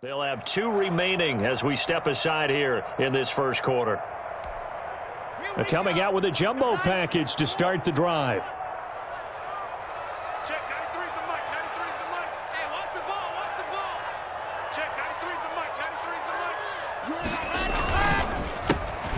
They'll have 2 remaining as we step aside here in this first quarter. They're coming out with a jumbo package to start the drive. Check, 93's the mic, 93's the mic. Hey, what's the ball, what's the ball? Check, 93's the mic, 93's the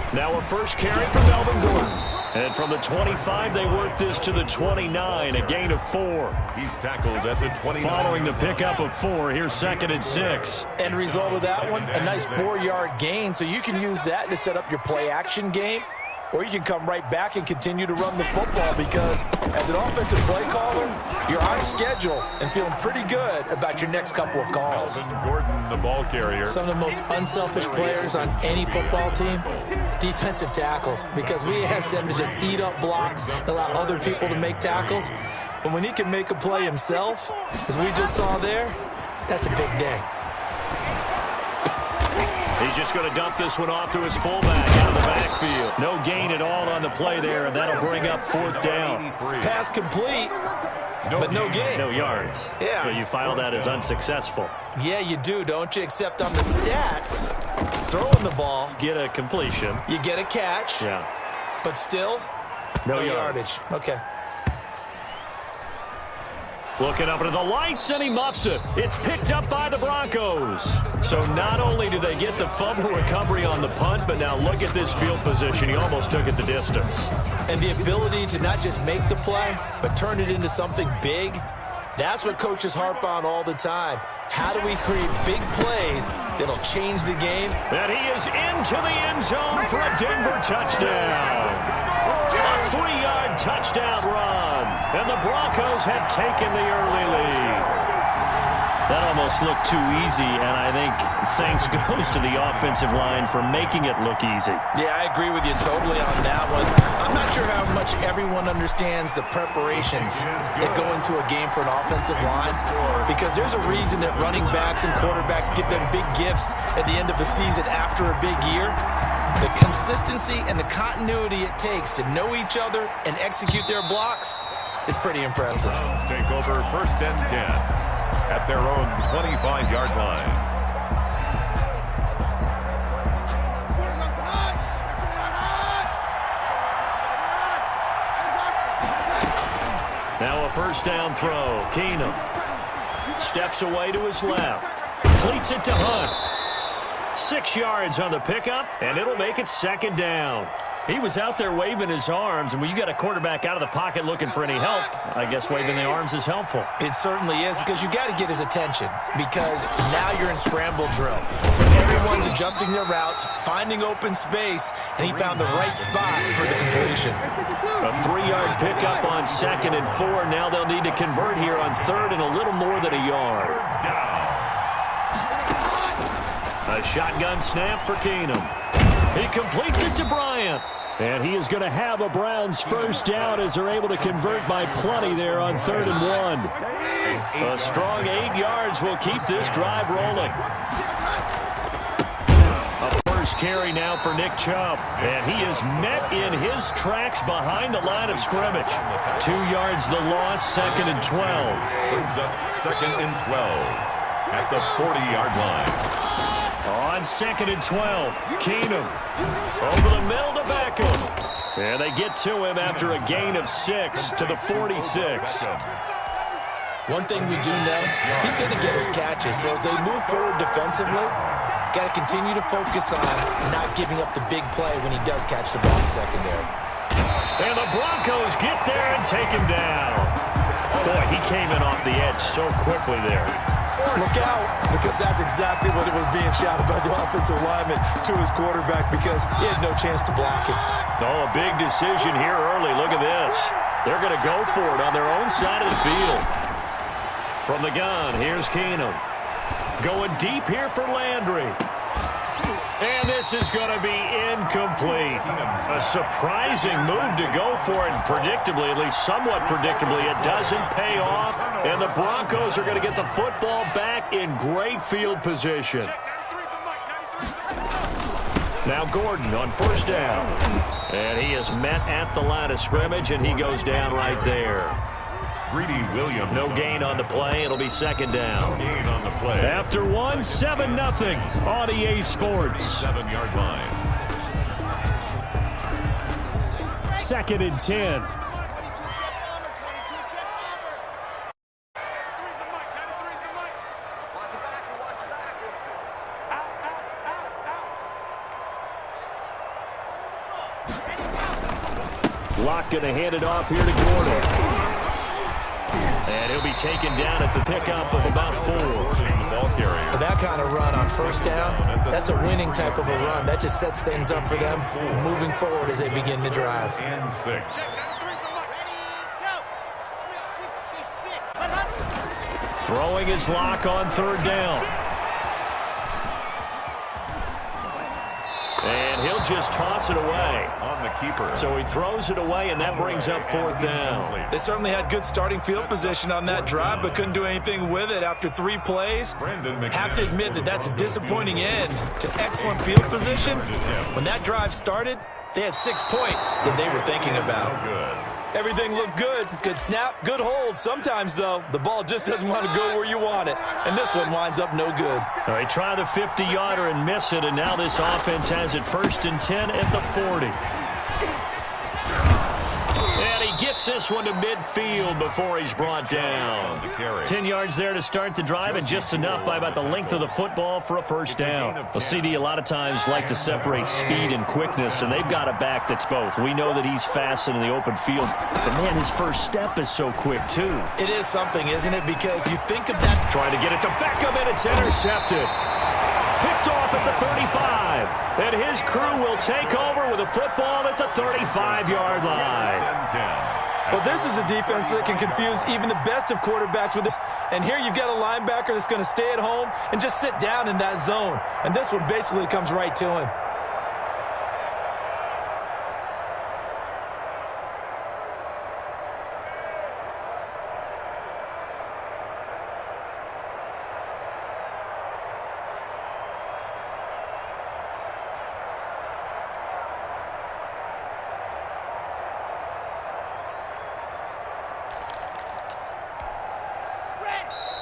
mic. Now a first carry for Melvin Gordon. And from the 25, they work this to the 29, a gain of 4. He's tackled at the 29. Following the pickup of 4, here's 2nd and 6. End result of that one, a nice 4-yard gain. So you can use that to set up your play-action game, or you can come right back and continue to run the football because as an offensive play caller, you're on schedule and feeling pretty good about your next couple of calls. Melvin Gordon, the ball carrier. Some of the most unselfish players on any football team, defensive tackles, because we ask them to just eat up blocks and allow other people to make tackles. But when he can make a play himself, as we just saw there, that's a big day. He's just going to dump this one off to his fullback out of the backfield. No gain at all on the play there, and that'll bring up 4th down. Pass complete, but no gain. No yards. Yeah. So you file that as unsuccessful. Yeah, you do, don't you? Except on the stats, throwing the ball, Get a completion. you get a catch, Yeah. but still, No yardage. Okay. Looking up into the lights, and he muffs it. It's picked up by the Broncos. So not only do they get the fumble recovery on the punt, but now look at this field position. He almost took it the distance. And the ability to not just make the play, but turn it into something big, that's what coaches harp on all the time. How do we create big plays that'll change the game? And he is into the end zone for a Denver touchdown. A 3-yard touchdown run. And the Broncos have taken the early lead. That almost looked too easy, and I think thanks goes to the offensive line for making it look easy. Yeah, I agree with you totally on that one. I'm not sure how much everyone understands the preparations that go into a game for an offensive line, because there's a reason that running backs and quarterbacks give them big gifts at the end of the season after a big year. The consistency and the continuity it takes to know each other and execute their blocks is pretty impressive. Take over 1st and 10 at their own 25-yard line. Now a first down throw. Keenum steps away to his left. Completes it to Hunt. 6 yards on the pickup, and it'll make it 2nd down. He was out there waving his arms, and when you got a quarterback out of the pocket looking for any help, I guess waving the arms is helpful. It certainly is, because you got to get his attention, because now you're in scramble drill. So everyone's adjusting their routes, finding open space, and he found the right spot for the completion. A 3-yard pickup on 2nd and 4. Now they'll need to convert here on 3rd and a little more than a yard. A shotgun snap for Keenum. He completes it to Bryant. And he is going to have a Browns first down as they're able to convert by plenty there on 3rd and 1. A strong 8 yards will keep this drive rolling. A first carry now for Nick Chubb. And he is met in his tracks behind the line of scrimmage. 2 yards the loss, 2nd and 12. Brings up 2nd and 12 at the 40-yard line. On 2nd and 12, Keenum over the middle to Beckham. And they get to him after a gain of 6 to the 46. One thing we do know, he's going to get his catches. So as they move forward defensively, got to continue to focus on not giving up the big play when he does catch the ball in the secondary. And the Broncos get there and take him down. Boy, he came in off the edge so quickly there. Look out, because that's exactly what it was being shouted by the offensive lineman to his quarterback, because he had no chance to block him. Oh, a big decision here early. Look at this. They're going to go for it on their own side of the field. From the gun, here's Keenum. Going deep here for Landry. And this is going to be incomplete. A surprising move to go for it. Predictably, at least somewhat predictably, it doesn't pay off. And the Broncos are going to get the football back in great field position. Now Gordon on first down. And he is met at the line of scrimmage, and he goes down right there. Greedy Williams. No gain on the play. It'll be second down. Gain on the play. After one, 7-0 on EA Sports. 7-yard line. 2nd and 10. Locke going to hand it off here to Gordon. And he'll be taken down at the pickup of about 4. The ball carrier. That kind of run on first down, that's a winning type of a run. That just sets things up for them moving forward as they begin the drive. And 6. Throwing his Locke on 3rd down. And he'll just toss it away. On the keeper. So he throws it away, and that brings up 4th down. They certainly had good starting field position on that drive, but couldn't do anything with it after 3 plays. Have to admit that that's a disappointing end to excellent field position. When that drive started, they had 6 points that they were thinking about. Good. Everything looked good. Good snap, good hold. Sometimes, though, the ball just doesn't want to go where you want it. And this one winds up no good. They try the 50-yarder and miss it, and now this offense has it 1st and 10 at the 40. And he gets this one to midfield before he's brought down. 10 yards there to start the drive, and just enough by about the length of the football for a 1st down. Well, CD a lot of times like to separate speed and quickness, and they've got a back that's both. We know that he's fast in the open field, but man, his first step is so quick too. It is something, isn't it? Because you think of that. Trying to get it to Beckham, and it's intercepted. Picked off at the 35. And his crew will take over with a football at the 35-yard line. Well, this is a defense that can confuse even the best of quarterbacks with this. And here you've got a linebacker that's going to stay at home and just sit down in that zone. And this one basically comes right to him.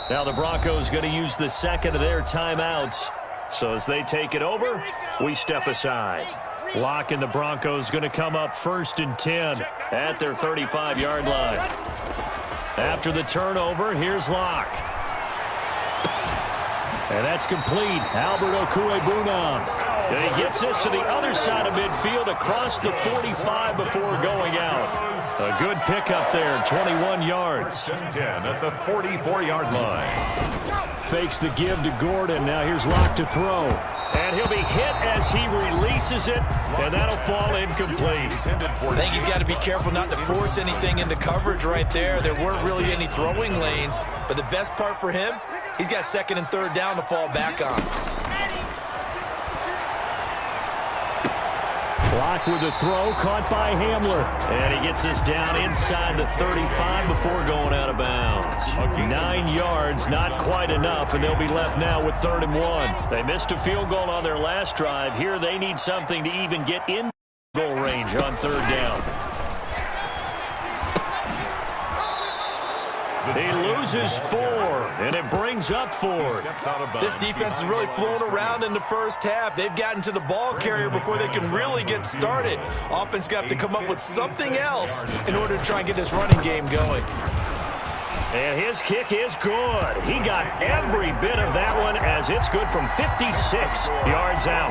Now the Broncos going to use the 2nd of their timeouts. So as they take it over, we step aside. Locke and the Broncos going to come up 1st and 10 at their 35-yard line. After the turnover, here's Locke. And that's complete. Albert Okwuegbunam. And he gets this to the other side of midfield across the 45 before going out. A good pickup there, 21 yards. 10 at the 44-yard line. Fakes the give to Gordon. Now here's Locke to throw. And he'll be hit as he releases it, and that'll fall incomplete. I think he's got to be careful not to force anything into coverage right there. There weren't really any throwing lanes, but the best part for him, he's got 2nd and 3rd down to fall back on. Locke with a throw, caught by Hamler. And he gets this down inside the 35 before going out of bounds. 9 yards, not quite enough, and they'll be left now with 3rd and 1. They missed a field goal on their last drive. Here they need something to even get in goal range on 3rd down. He loses 4, and it brings up 4th. This defense has really flown around in the first half. They've gotten to the ball carrier before they can really get started. Offense got to come up with something else in order to try and get this running game going. And his kick is good. He got every bit of that one as it's good from 56 yards out.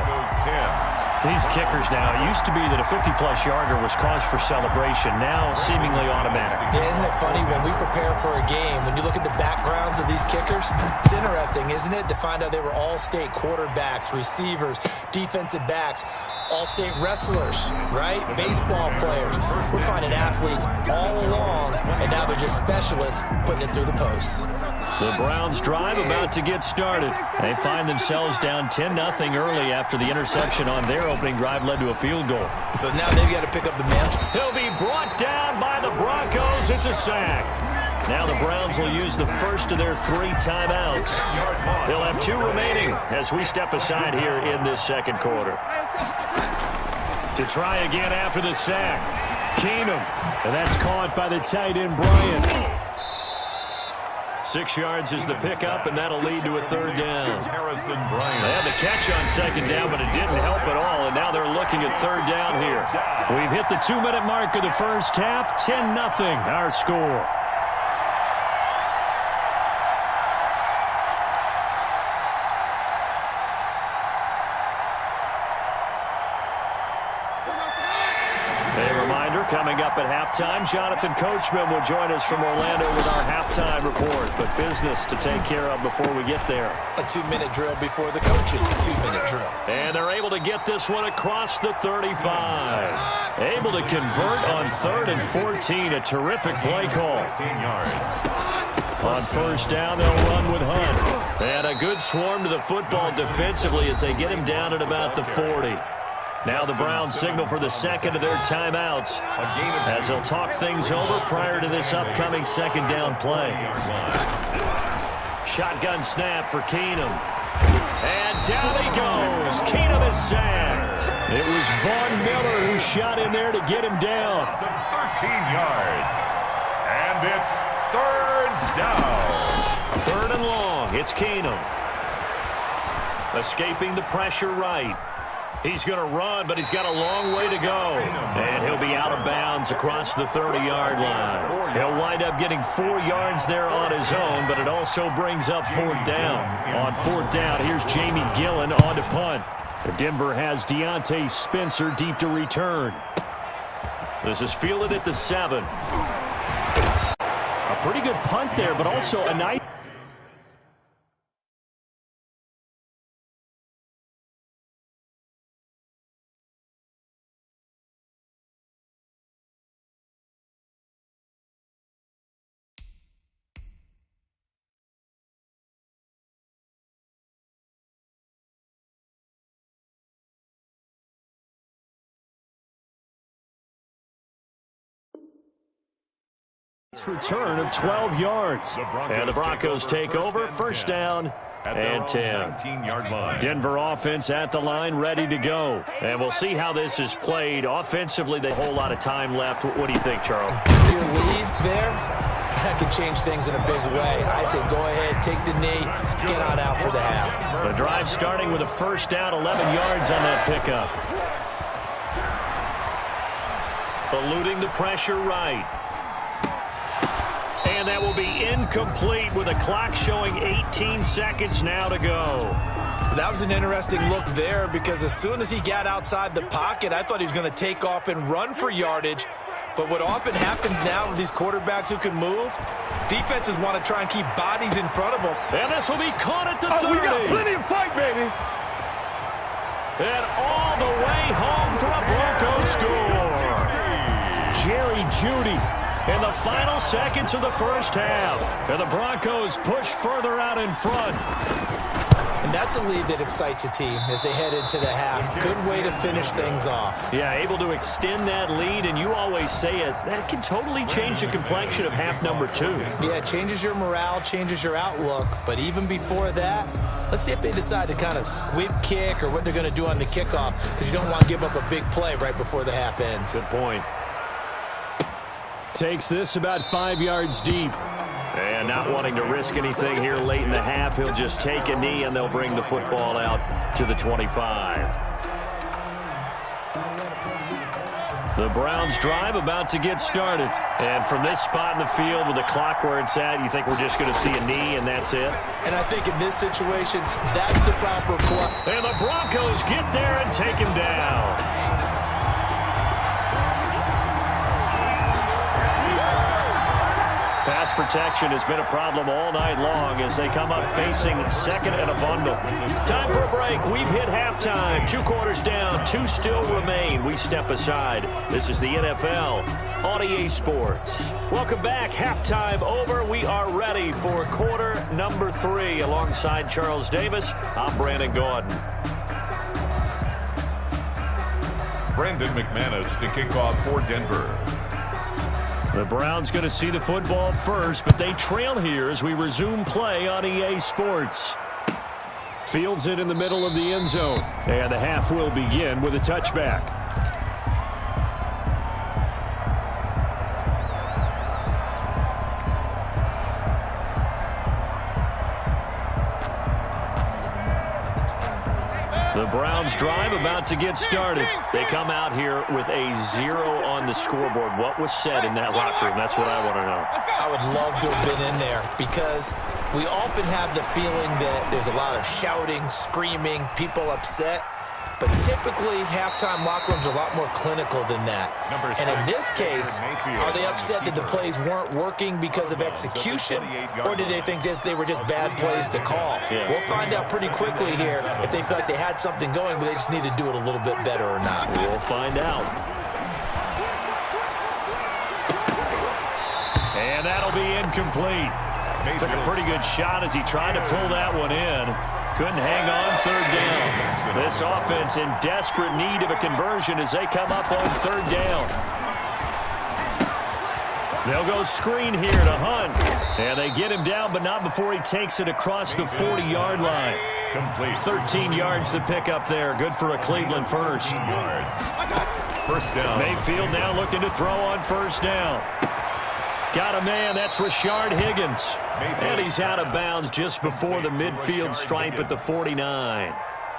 These kickers now, it used to be that a 50-plus yarder was cause for celebration. Now, seemingly automatic. Yeah, isn't it funny when we prepare for a game, when you look at the backgrounds of these kickers, it's interesting, isn't it, to find out they were all-state quarterbacks, receivers, defensive backs, all-state wrestlers, right? Baseball players. We're finding athletes all along, and now they're just specialists putting it through the posts. The Browns drive about to get started. They find themselves down 10-0 early after the interception on their opening drive led to a field goal. So now they've got to pick up the mantle. He'll be brought down by the Broncos. It's a sack. Now the Browns will use the first of their 3 timeouts. They'll have 2 remaining as we step aside here in this second quarter. To try again after the sack. Keenum. And that's caught by the tight end, Bryant. 6 yards is the pickup, and that'll lead to a third down. Harrison They Bryant. had the catch on second down, but it didn't help at all, and now they're looking at third down here. We've hit the 2-minute mark of the first half. 10-0 our score. A reminder, coming up at halftime, Jonathan Coachman will join us from Orlando with our halftime report. But business to take care of before we get there. A 2-minute drill before the coach's 2-minute drill. And they're able to get this one across the 35. Able to convert on 3rd and 14. A terrific play call. 16 yards. On first down, they'll run with Hunt. And a good swarm to the football defensively as they get him down at about the 40. Now the Browns signal for the second of their timeouts as they'll talk things over prior to this upcoming second down play. Shotgun snap for Keenum. And down he goes. Keenum is sacked. It was Von Miller who shot in there to get him down. 13 yards. And it's third down. Third and long. It's Keenum. Escaping the pressure right. He's going to run, but he's got a long way to go. And he'll be out of bounds across the 30-yard line. He'll wind up getting 4 yards there on his own, but it also brings up fourth down. On fourth down, here's Jamie Gillen on to punt. Denver has Deontay Spencer deep to return. This is fielded at the 7. A pretty good punt there, but also a nice... return of 12 yards. And the Broncos take over. First down and 10. 19-yard line. Denver offense at the line, ready to go. And we'll see how this is played. Offensively, they have a whole lot of time left. What do you think, Charles? Your lead there, that could change things in a big way. I say go ahead, take the knee, get on out for the half. The drive starting with a first down, 11 yards on that pickup. Eluding the pressure right. And that will be incomplete with a clock showing 18 seconds now to go. That was an interesting look there because as soon as he got outside the pocket, I thought he was going to take off and run for yardage. But what often happens now with these quarterbacks who can move, defenses want to try and keep bodies in front of them. And this will be caught at the 30. We got plenty of fight, baby. And all the way home for a Broncos score. Jerry Jeudy in the final seconds of the first half. And the Broncos push further out in front. And that's a lead that excites a team as they head into the half. Good way to finish things off. Yeah, able to extend that lead, and you always say it, that can totally change the complexion of half number 2. Yeah, it changes your morale, changes your outlook. But even before that, let's see if they decide to kind of squib kick or what they're going to do on the kickoff, because you don't want to give up a big play right before the half ends. Good point. Takes this about 5 yards deep. And not wanting to risk anything here late in the half, he'll just take a knee and they'll bring the football out to the 25. The Browns drive about to get started. And from this spot in the field with the clock where it's at, you think we're just going to see a knee and that's it? And I think in this situation, that's the proper play. And the Broncos get there and take him down. Pass protection has been a problem all night long as they come up facing second and a bundle. Time for a break. We've hit halftime. 2 quarters down. 2 still remain. We step aside. This is the NFL on EA Sports. Welcome back. Halftime over. We are ready for quarter number 3. Alongside Charles Davis, I'm Brandon Gordon. Brendan McManus to kick off for Denver. The Browns going to see the football first, but they trail here as we resume play on EA Sports. Fields it in the middle of the end zone, and the half will begin with a touchback. The Browns drive about to get started. They come out here with a 0 on the scoreboard. What was said in that locker room? That's what I want to know. I would love to have been in there because we often have the feeling that there's a lot of shouting, screaming, people upset. But typically, halftime locker rooms are a lot more clinical than that. And in this case, are they upset that the plays weren't working because of execution? Or did they think they were just bad plays to call? We'll find out pretty quickly here if they feel like they had something going, but they just need to do it a little bit better or not. We'll find out. And that'll be incomplete. Took a pretty good shot as he tried to pull that one in. Couldn't hang on third down. This offense in desperate need of a conversion as they come up on third down. They'll go screen here to Hunt. And they get him down, but not before he takes it across the 40-yard line. 13 yards to pick up there. Good for a Cleveland first. First down. Mayfield now looking to throw on first down. Got a man, that's Rashard Higgins. And he's out of bounds just before the midfield stripe at the 49.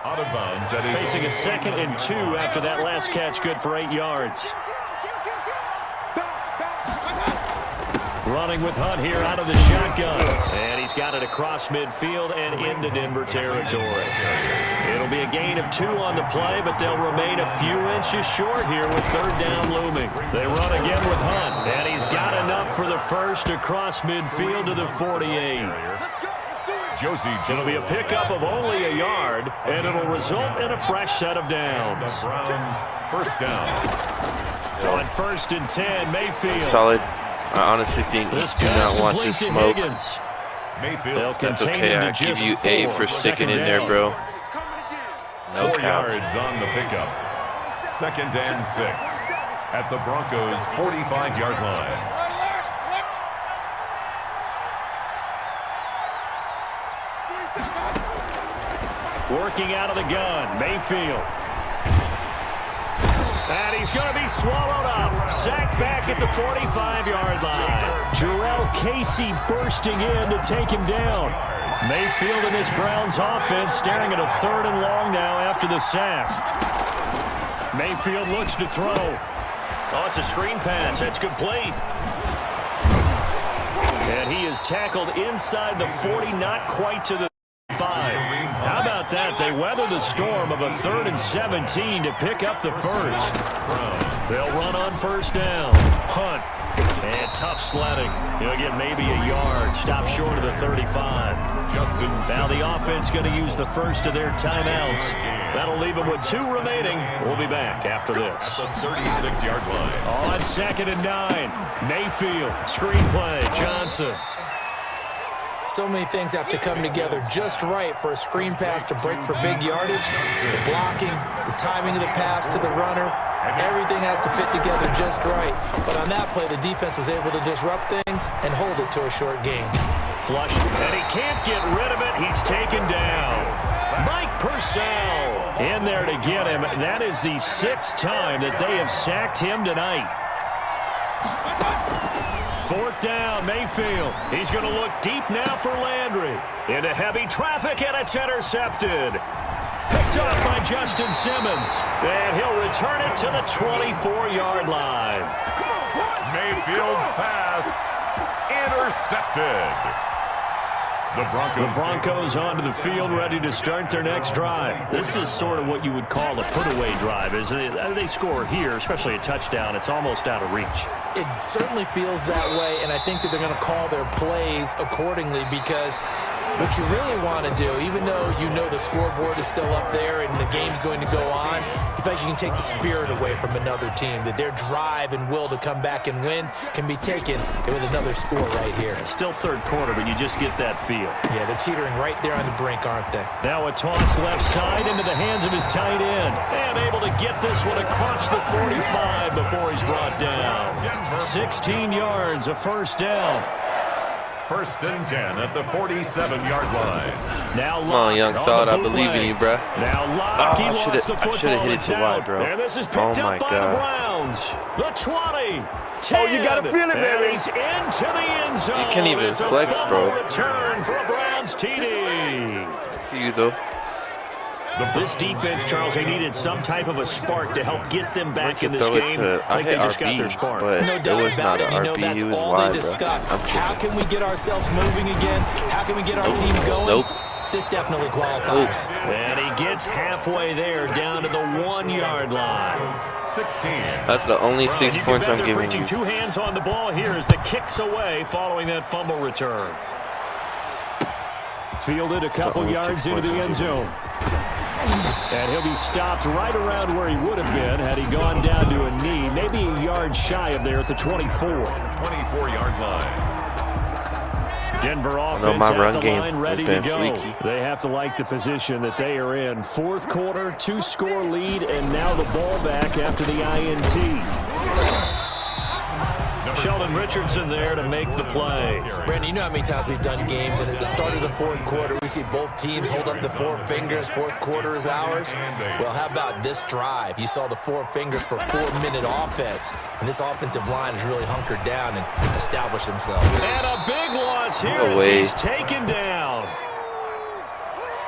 Out of bounds at his Facing a 2nd and 2 after that last catch, good for 8 yards. Running with Hunt here out of the shotgun. And he's got it across midfield and into Denver territory. It'll be a gain of 2 on the play, but they'll remain a few inches short here with third down looming. They run again with Hunt, and he's got enough for the first across midfield to the 48. It'll be a pickup of only a yard, and it'll result in a fresh set of downs. The Browns first down. So on 1st and 10, Mayfield. Solid. I honestly think you do not want this smoke. Mayfield. That's okay. I give you A for sticking in there, bro. No 4 cap. yards on the pickup. 2nd and 6 at the Broncos' 45-yard line. Working out of the gun, Mayfield. And he's going to be swallowed up. Sacked back at the 45-yard line. Jarrell Casey bursting in to take him down. Mayfield and this Browns offense staring at a 3rd and long now after the sack. Mayfield looks to throw. Oh, it's a screen pass. That's complete. And he is tackled inside the 40, not quite to the 5. How about that? They weather the storm of a 3rd and 17 to pick up the first. They'll run on first down. Hunt. And tough sledding. He'll get maybe a yard. Stop short of the 35. Now the offense going to use the first of their timeouts. That'll leave them with 2 remaining. We'll be back after this. At the 36-yard line. On 2nd and 9. Mayfield. Screenplay. Johnson. So many things have to come together just right for a screen pass to break for big yardage. The blocking, the timing of the pass to the runner, everything has to fit together just right. But on that play, the defense was able to disrupt things and hold it to a short game. Flush, and he can't get rid of it. He's taken down. Mike Purcell in there to get him. That is the 6th time that they have sacked him tonight. 4th down, Mayfield. He's going to look deep now for Landry. Into heavy traffic, and it's intercepted. Picked up by Justin Simmons. And he'll return it to the 24-yard line. Mayfield's pass intercepted. The Broncos onto the field, ready to start their next drive. This is sort of what you would call a put-away drive, isn't it? They score here, especially a touchdown. It's almost out of reach. It certainly feels that way, and I think that they're going to call their plays accordingly because what you really want to do, even though you know the scoreboard is still up there and the game's going to go on, you feel like you can take the spirit away from another team, that their drive and will to come back and win can be taken with another score right here. Still 3rd quarter, but you just get that feel. Yeah, they're teetering right there on the brink, aren't they? Now a toss left side into the hands of his tight end. And able to get this one across the 45 before he's brought down. 16 yards, a first down. 1st and 10 at the 47-yard line. Now Come on, young solid. I believe in you, bro. Now Locke, he I should have hit it too wide, bro. And this is picked up by the Browns. The 20. 10, oh, you got to feel it, baby. He's into the end zone. You can't even flex, bro. Return for a Browns TD. I see you, though. This defense, Charles, they needed some type of a spark to help get them back in this throw it game. to- I think they just got their RB, spark. but No it doubt was about not it. an You know, RB. that's He was all wide, they discussed. bro. How can we get ourselves moving again? How can we get our team going? Nope. This definitely qualifies. And he gets halfway there, down to the 1-yard line. 16. That's the only 6 And you can points bet I'm they're giving preaching you. 2 hands on the ball here as the kick's away following that fumble return. Fielded a couple only yards 6 into points the I'm end giving zone. And he'll be stopped right around where he would have been had he gone down to a knee, maybe a yard shy of there at the 24. 24-yard line. Denver know offense my at run the game line, has ready to been go. freaky. They have to like the position that they are in. Fourth quarter, 2-score lead, and now the ball back after the INT. Sheldon Richardson there to make the play. Brandon, you know how many times we've done games, and at the start of the fourth quarter, we see both teams hold up the 4 fingers. Fourth quarter is ours. Well, how about this drive? You saw the 4 fingers for 4-minute offense, and this offensive line has really hunkered down and established themselves. And a big loss here No as way. he's taken down.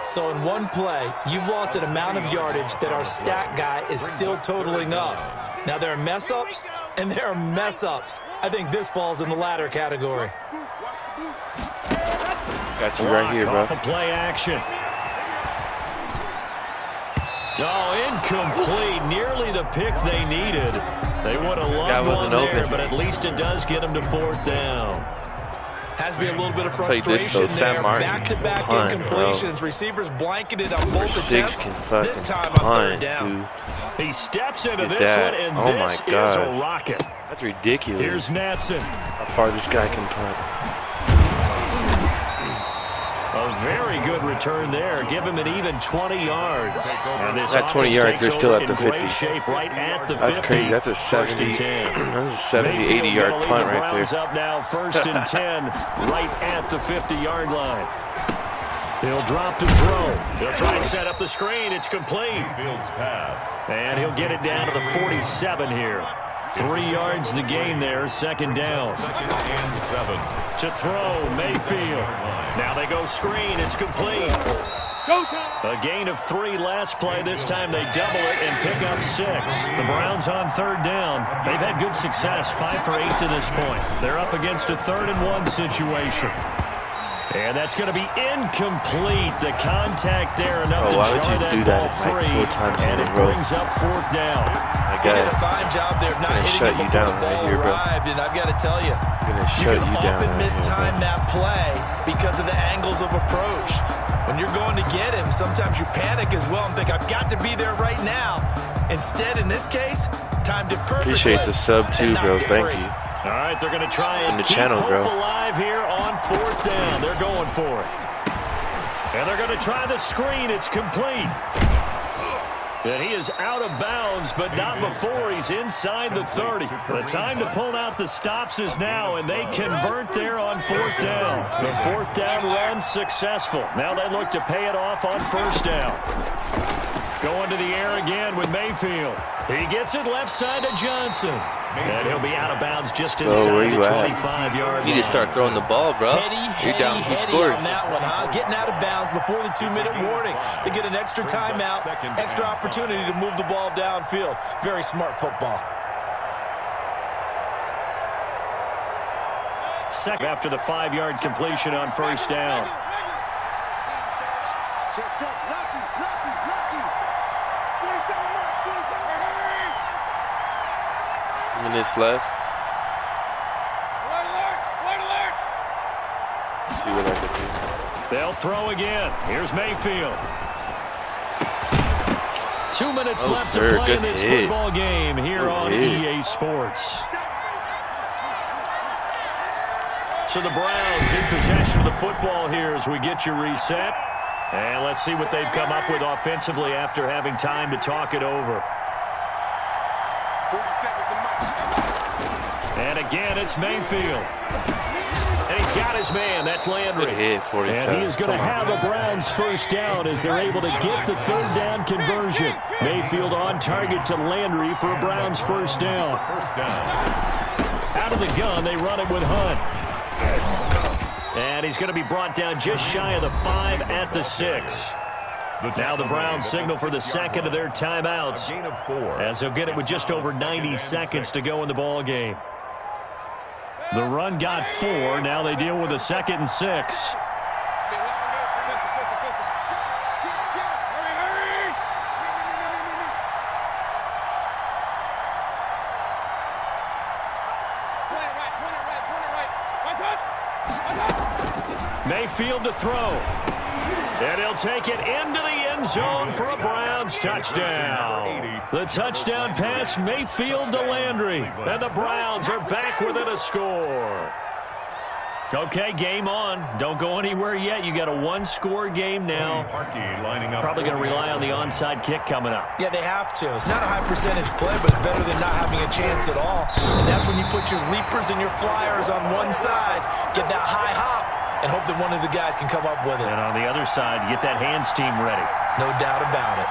So in one play, you've lost an amount of yardage that our stat guy is still totaling up. Now, there are mess-ups, and there are mess-ups. I think this falls in the latter category. Got you right here, bro. Off the play action. Oh, incomplete. Nearly the pick they needed. They would have That loved one wasn't there, open. but at least it does get them to 4th down. Has to be a little bit of I'll tell you this, frustration though, Sam there. Martin Back-to-back can punt, incompletions. Receivers blanketed on both Six attempts. can fucking This time on punt, 3rd down. dude. He steps into Look at this that. one, and Oh this my is gosh. a rocket. That's ridiculous. Here's Natson. How far this guy can punt. A very good return there. Give him an even 20 yards. And this At 20 offense yards, takes they're still over at the in great 50. shape right at the That's 50. crazy. That's a 1st 70, and 10. that's a 70, Mayfield 80-yard gonna lead punt the right Browns there. up now, 1st and 10, right at the 50-yard line. He'll drop to throw. He'll try and set up the screen. It's complete. Fields pass. And he'll get it down to the 47 here. 3 yards the gain there, 2nd down. 2nd and 7. To throw, Mayfield. Now they go screen. It's complete. A gain of 3 last play. This time they double it and pick up 6. The Browns on 3rd down. They've had good success, 5 for 8 to this point. They're up against a 3rd and 1 situation. And that's going to be incomplete. The contact there enough to why would jar you that do ball that like free. 4 times in And a it row? brings up 4th down. I He did a got fine job there of not Gonna hitting shut it you before down the right ball here, bro. arrived, and I've got to tell you, gonna you shut can you down often right here, mistime bro. that play because of the angles of approach. When you're going to get him, sometimes you panic as well and think, I've got to be there right now. Instead, in this case, timed it perfectly. Appreciate the sub too, and bro. knocked it Thank free. you. All right, they're going to try and In the keep channel, hope bro. alive here on 4th down. They're going for it. And they're going to try the screen. It's complete. And he is out of bounds, but not before he's inside the 30. The time to pull out the stops is now, and they convert there on 4th down. The 4th down run successful. Now they look to pay it off on 1st down. Going to the air again with Mayfield. He gets it left side to Johnson. And he'll be out of bounds just where inside you the at? 25-yard line. You need to start throwing the ball, bro. You're down 2 scores. On that one, huh? Getting out of bounds before the 2-minute warning. They get an extra timeout, extra opportunity to move the ball downfield. Very smart football. Second after the 5-yard completion on 1st down. Minutes left. See what I can do. They'll throw again. Here's Mayfield. 2 minutes Oh, left sir, to play in good this hit. football game here Good on hit. EA Sports. So the Browns in possession of the football here as we get you reset. And let's see what they've come up with offensively after having time to talk it over. 40 seconds to match. And again, it's Mayfield. And he's got his man. That's Landry. Good hit, 47. And he is going to have a Browns 1st down as they're able to get the 3rd down conversion. Mayfield on target to Landry for a Browns 1st down. 1st down. Out of the gun, they run it with Hunt. And he's going to be brought down just shy of the 5 at the 6. Now the Browns signal for the second of their timeouts, Gain of 4. as they'll get it with just over 90 seconds to go in the ball game. The run got 4. Now they deal with a 2nd and 6. Mayfield to throw. And he'll take it into the end zone for a Browns touchdown. The touchdown pass, Mayfield to Landry. And the Browns are back within a score. Okay, game on. Don't go anywhere yet. You got a one-score game now. Probably going to rely on the onside kick coming up. Yeah, they have to. It's not a high-percentage play, but it's better than not having a chance at all. And that's when you put your leapers and your flyers on one side, get that high hop, and hope that one of the guys can come up with it. And on the other side, you get that hands team ready. No doubt about it.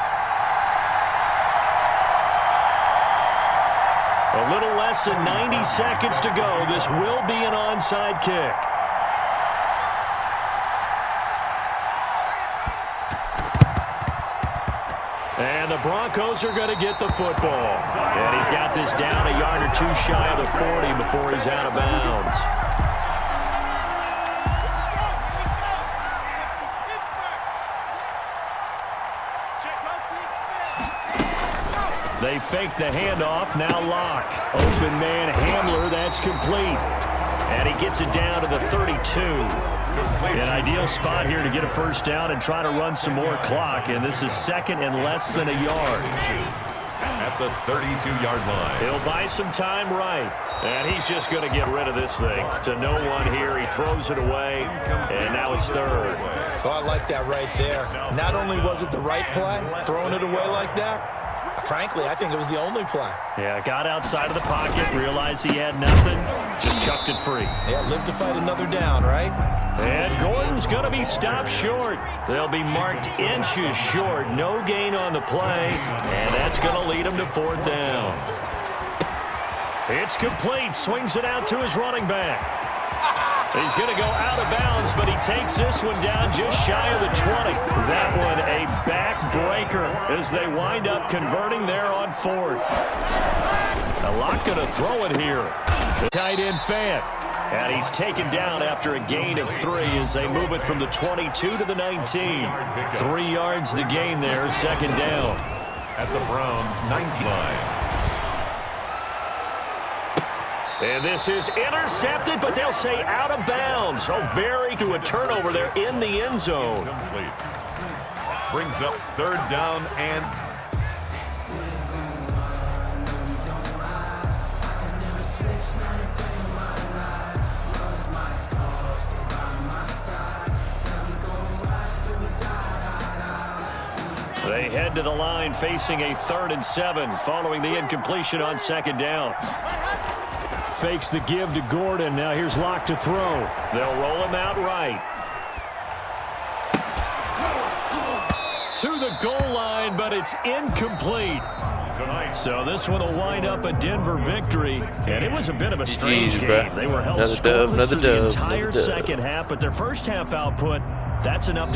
A little less than 90 seconds to go. This will be an onside kick. And the Broncos are going to get the football. And he's got this down a yard or two shy of the 40 before he's out of bounds. They fake the handoff. Now Locke. Open man Hamler. That's complete. And he gets it down to the 32. An ideal spot here to get a first down and try to run some more clock. And this is 2nd and less than a yard. At the 32-yard line. He'll buy some time right. And he's just going to get rid of this thing. To no one here. He throws it away. And now it's 3rd. Oh, I like that right there. Not only was it the right play, throwing it away like that, frankly, I think it was the only play. Yeah, got outside of the pocket, realized he had nothing, just chucked it free. Yeah, live to fight another down, right? And Gordon's going to be stopped short. They'll be marked inches short. No gain on the play, and that's going to lead him to 4th down. It's complete. Swings it out to his running back. He's going to go out of bounds, but he takes this one down just shy of the 20. That one a backbreaker as they wind up converting there on 4th. A lot going to throw it here. The tight end Fant. And he's taken down after a gain of 3 as they move it from the 22 to the 19. 3 yards the gain there, 2nd down. At the Browns' 19 line. And this is intercepted, but they'll say out of bounds. Oh, very to a turnover there in the end zone. Complete. Brings up 3rd down and... They head to the line facing a 3rd and 7 following the incompletion on 2nd down. Fakes the give to Gordon. Now here's Locke to throw. They'll roll him out right. To the goal line, but it's incomplete. So this one will wind up a Denver victory. And it was a bit of a strange game. They were held scoreless through the entire second half, but their first half output, that's enough to